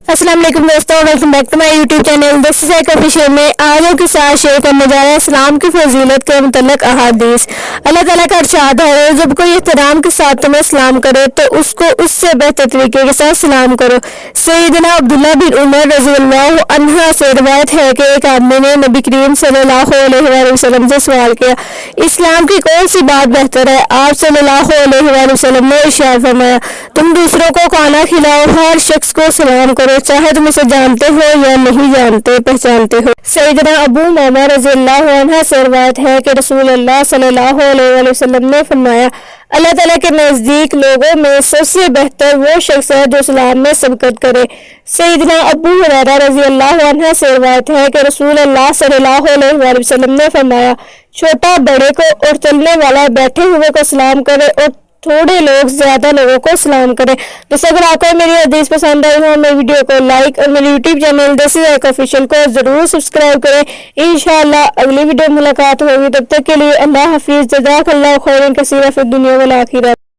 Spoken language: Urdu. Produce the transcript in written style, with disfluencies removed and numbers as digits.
السلام علیکم دوستوں، welcome back to my YouTube channel this is ایک آفیشیل میں آج آپ کے ساتھ شیئر کرنے جا رہے ہیں اسلام کی فضیلت کے متعلق احادیث۔ اللہ تعالیٰ کا ارشاد ہے، جب کوئی احترام کے ساتھ تمہیں سلام کرے تو اس کو اس سے بہتر طریقے کے ساتھ سلام کرو۔ سیدنا عبداللہ بن عمر رضی اللہ عنہ سے روایت ہے کہ ایک آدمی نے نبی کریم صلی اللہ علیہ وآلہ وسلم سے سوال کیا، اسلام کی کون سی بات بہتر ہے؟ آپ صلی اللہ علیہ وآلہ وسلم نے ارشاد فرمایا، تم دوسروں کو کھانا کھلاؤ، ہر شخص کو سلام کرو، چاہے تم اسے جانتے ہو یا نہیں جانتے پہچانتے ہو۔ سیدنا ابو امامہ رضی اللہ عنہ سے روایت ہے کہ رسول اللہ صلی اللہ علیہ وآلہ وسلم نے فرمایا، اللہ تعالیٰ کے نزدیک لوگوں میں سب سے بہتر وہ شخص ہے جو سلام میں سبقت کرے۔ سیدنا ابو ہریرہ رضی اللہ عنہ سے روایت ہے کہ رسول اللہ صلی اللہ علیہ وآلہ وسلم نے فرمایا، چھوٹا بڑے کو اور چلنے والا بیٹھے ہوئے کو سلام کرے اور تھوڑے لوگ زیادہ لوگوں کو سلام کریں۔ دوستوں، اگر آپ کو میری حدیث پسند آئی ہو، میری ویڈیو کو لائک اور میری یوٹیوب چینل دس از ایک آفیشیل کو ضرور سبسکرائب کریں۔ انشاءاللہ اگلی ویڈیو ملاقات ہوگی، تب تک کے لیے اللہ حافظ۔ جزاک اللہ خیرا کثیرا فی الدنیا والآخرہ۔